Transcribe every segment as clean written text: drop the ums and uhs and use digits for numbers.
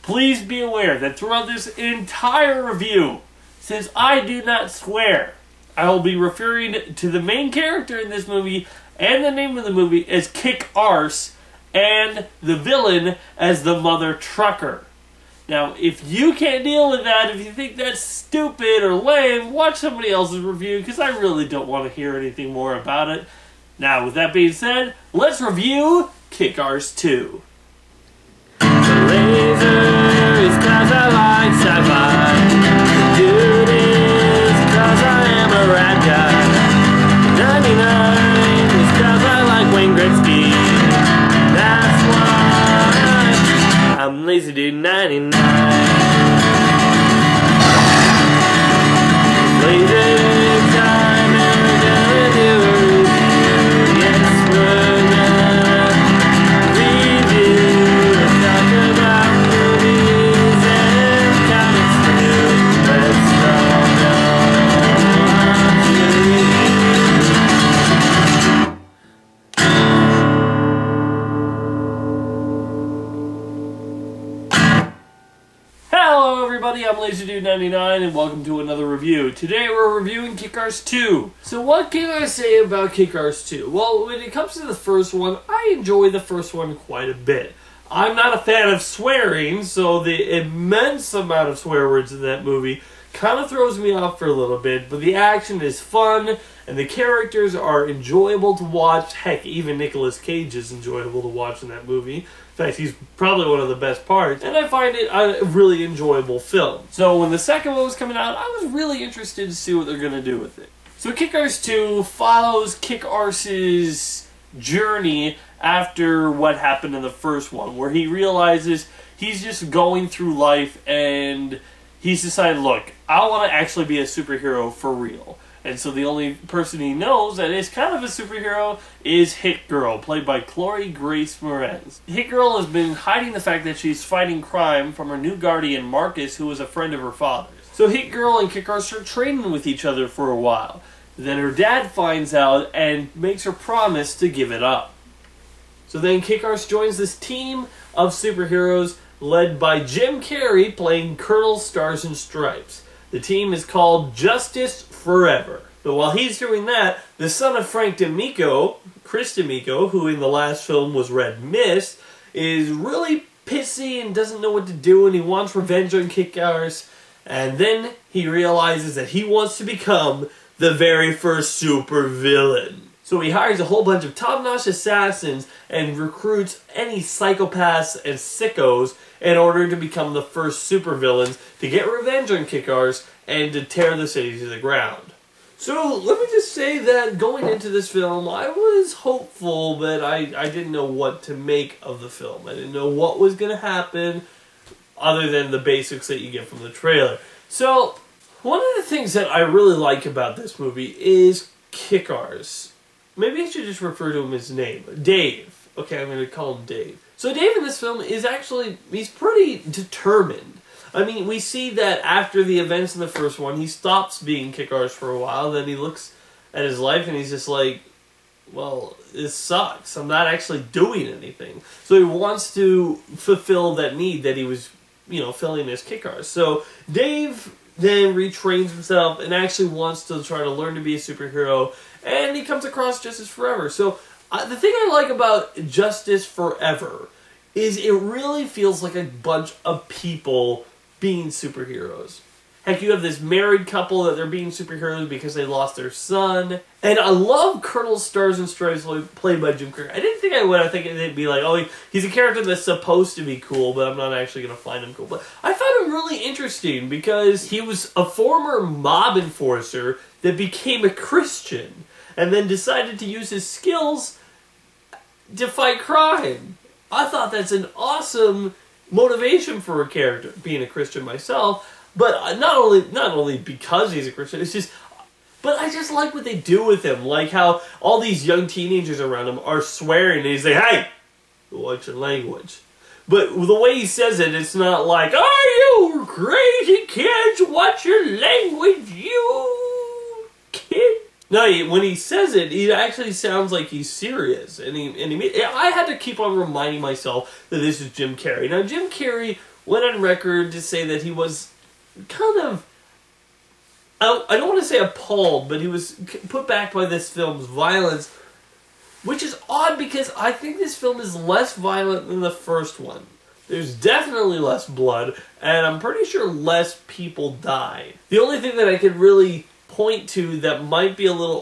Please be aware that throughout this entire review, since I do not swear, I will be referring to the main character in this movie and the name of the movie as Kick Arse and the villain as the Mother Trucker. Now, if you can't deal with that, if you think that's stupid or lame, watch somebody else's review, because I really don't want to hear anything more about it. Now, with that being said, let's review Kick Arse 2. Is 'cause I like sci-fi. Dude is 'cause I am a rad guy. 99 is 'cause I like Wayne Gretzky. That's why I'm Lazy Dude 99. Lazy time and we're gonna do a review. Yes, we're gonna review. Let's talk about movies and comics too. Let's all go on to review. Hello everybody, I'm LazyDude99 and welcome to another review. Today we're reviewing Kick Arse 2. So what can I say about Kick Arse 2? Well, when it comes to the first one, I enjoy the first one quite a bit. I'm not a fan of swearing, so the immense amount of swear words in that movie kind of throws me off for a little bit, but the action is fun, and the characters are enjoyable to watch. Heck, even Nicolas Cage is enjoyable to watch in that movie. In fact, he's probably one of the best parts, and I find it a really enjoyable film. So when the second one was coming out, I was really interested to see what they're going to do with it. So Kick Arse 2 follows Kick Arse's journey after what happened in the first one, where he realizes he's just going through life and he's decided, look, I want to actually be a superhero for real. And so the only person he knows that is kind of a superhero is Hit Girl, played by Chloe Grace Moretz. Hit Girl has been hiding the fact that she's fighting crime from her new guardian, Marcus, who was a friend of her father's. So Hit Girl and Kick Arse start training with each other for a while. Then her dad finds out and makes her promise to give it up. So then Kick Arse joins this team of superheroes led by Jim Carrey playing Colonel Stars and Stripes. The team is called Justice Forever. But while he's doing that, the son of Frank D'Amico, Chris D'Amico, who in the last film was Red Mist, is really pissy and doesn't know what to do, and he wants revenge on Kick Arse. And then he realizes that he wants to become the very first supervillain. So he hires a whole bunch of top-notch assassins and recruits any psychopaths and sickos in order to become the first supervillains to get revenge on Kick Arse and to tear the city to the ground. So let me just say that going into this film, I was hopeful, but I didn't know what to make of the film. I didn't know what was going to happen other than the basics that you get from the trailer. So one of the things that I really like about this movie is Kick Arse. Maybe I should just refer to him as name. Dave. Okay, I'm going to call him Dave. So Dave in this film is actually, he's pretty determined. I mean, we see that after the events in the first one, he stops being Kick Arse for a while, then he looks at his life and he's just like, well, this sucks. I'm not actually doing anything. So he wants to fulfill that need that he was, filling as Kick Arse. So Dave then retrains himself and actually wants to try to learn to be a superhero, and he comes across Justice Forever. So the thing I like about Justice Forever is it really feels like a bunch of people being superheroes. Heck, you have this married couple that they're being superheroes because they lost their son. And I love Colonel Stars and Stripes played by Jim Carrey. I didn't think I would. I think it'd be like, oh, he's a character that's supposed to be cool, but I'm not actually going to find him cool. But I found him really interesting because he was a former mob enforcer that became a Christian and then decided to use his skills to fight crime. I thought that's an awesome motivation for a character, being a Christian myself. But not only because he's a Christian, but I just like what they do with him. Like how all these young teenagers around him are swearing, and he's like, hey, watch your language. But the way he says it, it's not like, are you crazy kids? Watch your language, you kid. No, when he says it, it actually sounds like he's serious. And I had to keep on reminding myself that this is Jim Carrey. Now, Jim Carrey went on record to say that he was kind of, I don't want to say appalled, but he was put back by this film's violence, which is odd because I think this film is less violent than the first one. There's definitely less blood, and I'm pretty sure less people die. The only thing that I could really point to that might be a little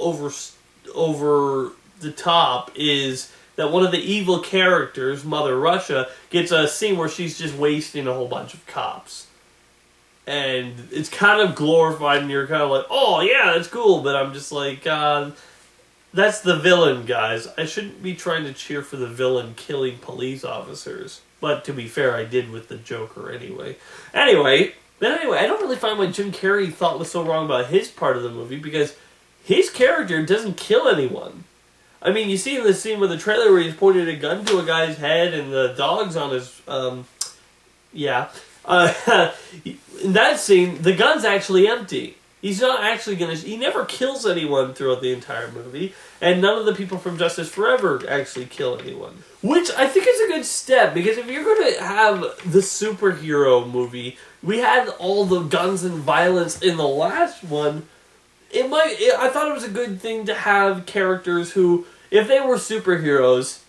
over the top is that one of the evil characters, Mother Russia, gets a scene where she's just wasting a whole bunch of cops. And it's kind of glorified, and you're kind of like, oh yeah, that's cool, but I'm just like, that's the villain, guys. I shouldn't be trying to cheer for the villain killing police officers. But to be fair, I did with the Joker anyway. Anyway, I don't really find what Jim Carrey thought was so wrong about his part of the movie, because his character doesn't kill anyone. I mean, you see in the scene with the trailer where he's pointing a gun to a guy's head and the dog's on his, in that scene, the gun's actually empty. He's not actually he never kills anyone throughout the entire movie, and none of the people from Justice Forever actually kill anyone. Which I think is a good step, because if you're going to have the superhero movie, we had all the guns and violence in the last one, I thought it was a good thing to have characters who, if they were superheroes,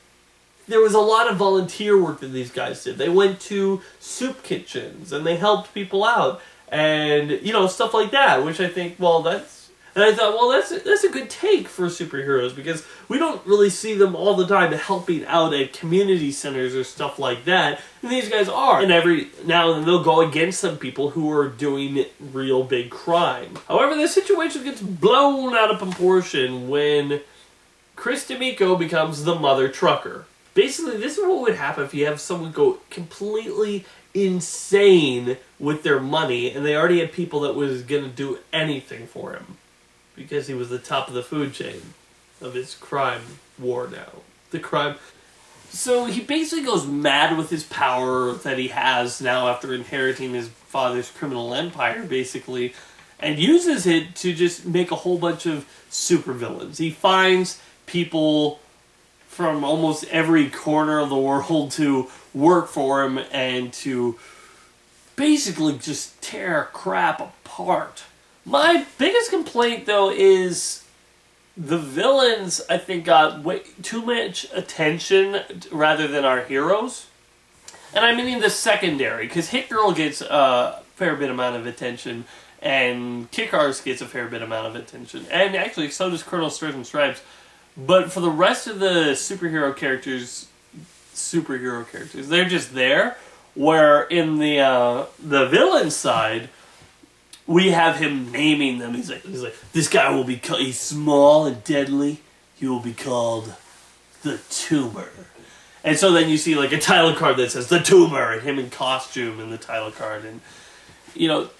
there was a lot of volunteer work that these guys did. They went to soup kitchens, and they helped people out. And, stuff like that, which I think, and I thought, that's a good take for superheroes, because we don't really see them all the time helping out at community centers or stuff like that, and these guys are. And every now and then they'll go against some people who are doing real big crime. However, the situation gets blown out of proportion when Chris D'Amico becomes the mother trucker. Basically, this is what would happen if you have someone go completely insane with their money, and they already had people that was going to do anything for him because he was the top of the food chain of his crime war now. So he basically goes mad with his power that he has now after inheriting his father's criminal empire, basically, and uses it to just make a whole bunch of supervillains. He finds people from almost every corner of the world to work for him and to basically just tear crap apart. My biggest complaint, though, is the villains, I think, got way too much attention rather than our heroes. And I'm meaning the secondary, because Hit Girl gets a fair bit amount of attention, and Kick-Ass gets a fair bit amount of attention. And actually, so does Colonel Stars and Stripes. But for the rest of the superhero characters, they're just there. Where in the villain side, we have him naming them. He's like, this guy will be he's small and deadly. He will be called the Tumor. And so then you see like a title card that says the Tumor, and him in costume in the title card, and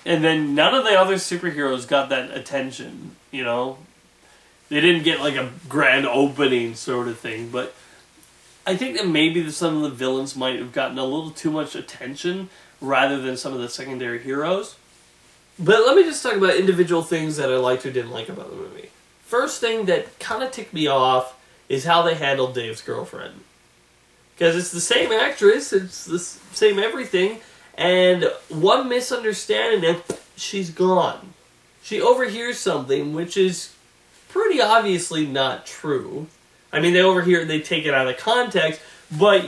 and then none of the other superheroes got that attention. They didn't get like a grand opening sort of thing, but I think that maybe some of the villains might have gotten a little too much attention rather than some of the secondary heroes. But let me just talk about individual things that I liked or didn't like about the movie. First thing that kind of ticked me off is how they handled Dave's girlfriend. Because it's the same actress, it's the same everything, and one misunderstanding and she's gone. She overhears something which is pretty obviously not true. I mean, they overhear it, they take it out of context, but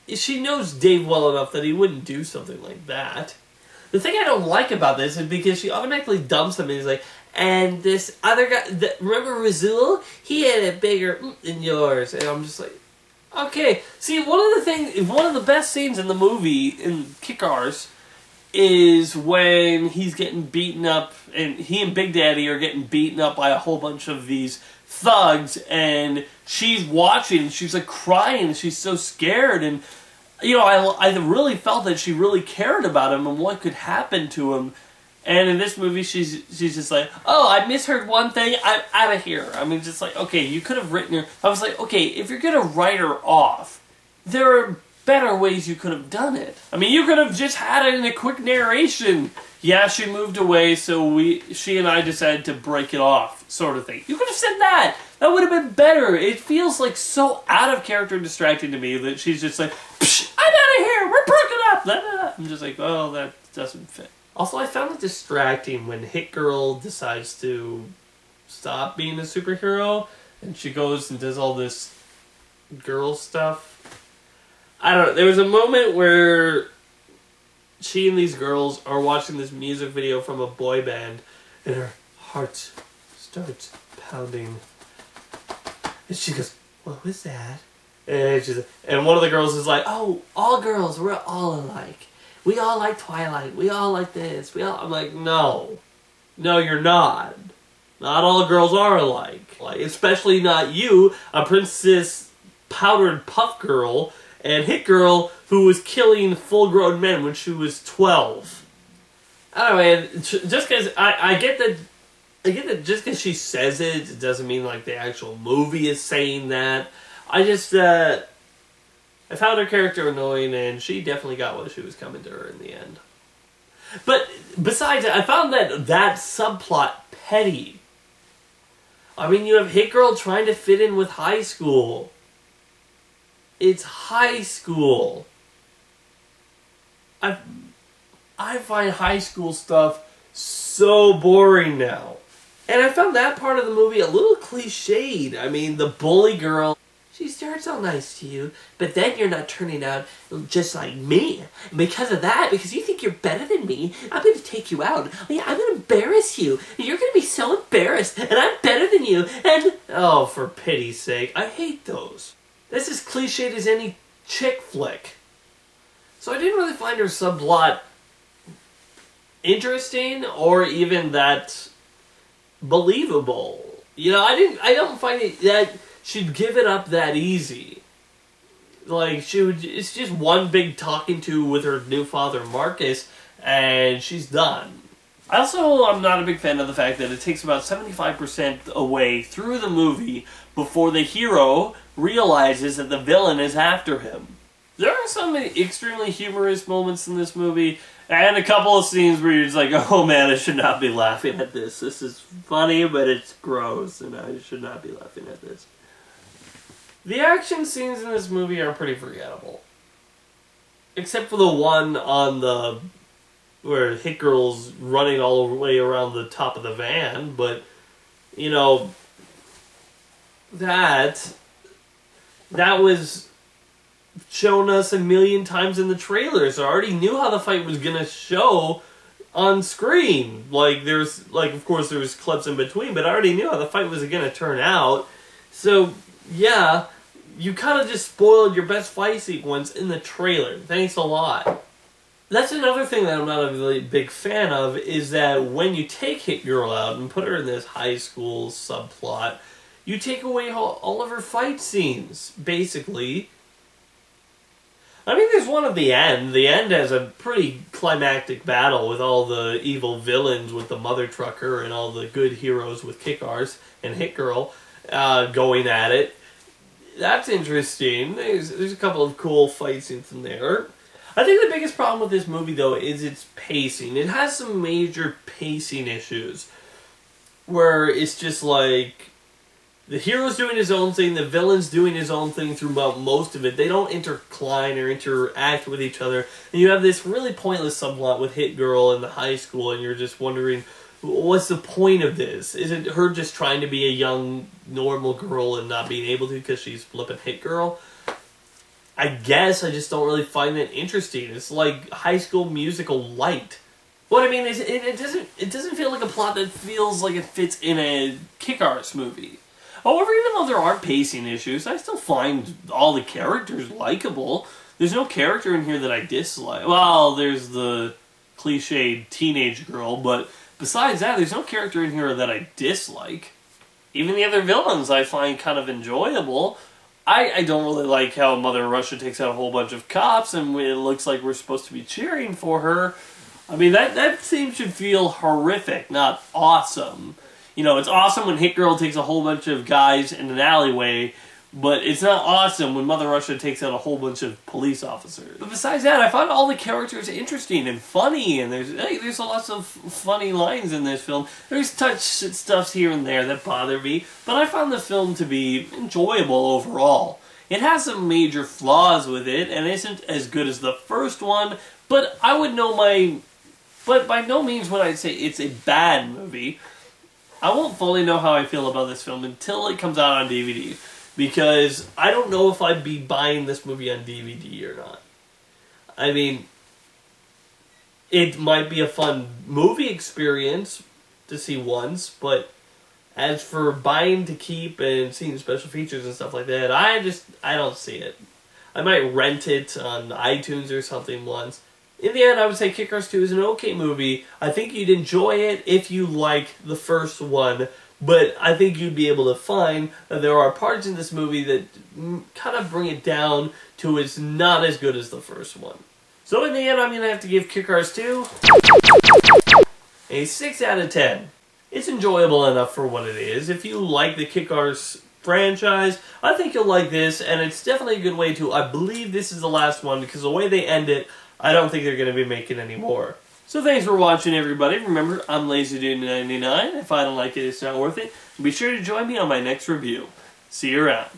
she knows Dave well enough that he wouldn't do something like that. The thing I don't like about this is because she automatically dumps him and he's like, and this other guy, remember Razul? He had it bigger than yours. And I'm just like, okay. See, one of the best scenes in the movie, in Kick-Ass, is when he's getting beaten up, and he and Big Daddy are getting beaten up by a whole bunch of these thugs, and she's watching, and she's like crying, and she's so scared, and I really felt that she really cared about him and what could happen to him. And in this movie, she's just like, oh, I misheard one thing, I'm out of here. I mean, just like, okay, you could have written her. I was like, okay, if you're gonna write her off, there are better ways you could have done it. I mean, you could have just had it in a quick narration. Yeah, she moved away, so she and I decided to break it off, sort of thing. You could have said that. That would have been better. It feels like so out of character and distracting to me that she's just like, Psh, I'm out of here, we're broken up. Blah, blah, blah. I'm just like, oh, that doesn't fit. Also, I found it distracting when Hit Girl decides to stop being a superhero and she goes and does all this girl stuff. I don't know. There was a moment where she and these girls are watching this music video from a boy band and her heart starts pounding. And she goes, what was that? And one of the girls is like, oh, all girls, we're all alike. We all like Twilight. We all like this. I'm like, no. No, you're not. Not all girls are alike. Like, especially not you, a princess powdered puff girl, and Hit Girl who was killing full-grown men when she was 12. Anyway, just because I get that just because she says it, it doesn't mean like the actual movie is saying that. I found her character annoying, and she definitely got what she was coming to her in the end. But besides, I found that subplot petty. I mean, you have Hit Girl trying to fit in with high school. It's high school. I find high school stuff so boring now. And I found that part of the movie a little cliched. I mean, the bully girl, she starts all nice to you, but then you're not turning out just like me. And because of that, because you think you're better than me, I'm going to take you out. I'm going to embarrass you. You're going to be so embarrassed, and I'm better than you. And, oh, for pity's sake, I hate those. That's as cliched as any chick flick. So I didn't really find her subplot interesting or even that believable. You know, I don't find it that she'd give it up that easy. Like, it's just one big talking to with her new father, Marcus, and she's done. I'm not a big fan of the fact that it takes about 75% away through the movie before the hero realizes that the villain is after him. There are some extremely humorous moments in this movie, and a couple of scenes where you're just like, oh man, I should not be laughing at this. This is funny, but it's gross, and I should not be laughing at this. The action scenes in this movie are pretty forgettable. Except for the one on where Hit Girl's running all the way around the top of the van, but, you know, that was shown us a million times in the trailers. I already knew how the fight was gonna show on screen. Like, of course there was clips in between, but I already knew how the fight was gonna turn out. So, yeah, you kind of just spoiled your best fight sequence in the trailer. Thanks a lot. That's another thing that I'm not a really big fan of, is that when you take Hit Girl out and put her in this high school subplot, you take away all of her fight scenes, basically. I mean, there's one at the end. The end has a pretty climactic battle with all the evil villains with the mother trucker and all the good heroes with Kick-Arse and Hit Girl going at it. That's interesting. There's a couple of cool fight scenes in there. I think the biggest problem with this movie, though, is its pacing. It has some major pacing issues where it's just like the hero's doing his own thing, the villain's doing his own thing throughout most of it. They don't intercline or interact with each other. And you have this really pointless subplot with Hit Girl in the high school, and you're just wondering, what's the point of this? Is it her just trying to be a young, normal girl and not being able to because she's flipping Hit Girl? I guess I just don't really find that interesting. It's like High School Musical light. What I mean is, it doesn't feel like a plot that feels like it fits in a Kick-Arse movie. However, even though there are pacing issues, I still find all the characters likable. There's no character in here that I dislike. Well, there's the cliched teenage girl, but besides that, there's no character in here that I dislike. Even the other villains I find kind of enjoyable. I don't really like how Mother Russia takes out a whole bunch of cops, and it looks like we're supposed to be cheering for her. I mean, that scene should feel horrific, not awesome. You know, it's awesome when Hit Girl takes a whole bunch of guys in an alleyway But it's not awesome when Mother Russia takes out a whole bunch of police officers. But besides that, I found all the characters interesting and funny, and there's lots of funny lines in this film. There's touch stuffs here and there that bother me, but I found the film to be enjoyable overall. It has some major flaws with it, and isn't as good as the first one, but but by no means would I say it's a bad movie. I won't fully know how I feel about this film until it comes out on DVD. Because I don't know if I'd be buying this movie on DVD or not. I mean, it might be a fun movie experience to see once, but as for buying to keep and seeing special features and stuff like that, I don't see it. I might rent it on iTunes or something once. In the end, I would say Kick-Ass 2 is an okay movie. I think you'd enjoy it if you like the first one. But I think you'd be able to find that there are parts in this movie that kind of bring it down to it's not as good as the first one. So in the end, I'm going to have to give Kick-Ass 2 a 6 out of 10. It's enjoyable enough for what it is. If you like the Kick-Ass franchise, I think you'll like this, and it's definitely a good way to, I believe this is the last one, because the way they end it, I don't think they're going to be making any more. So thanks for watching, everybody. Remember, I'm LazyDude99. If I don't like it, it's not worth it. Be sure to join me on my next review. See you around.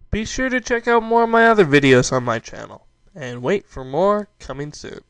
Be sure to check out more of my other videos on my channel. And wait for more coming soon.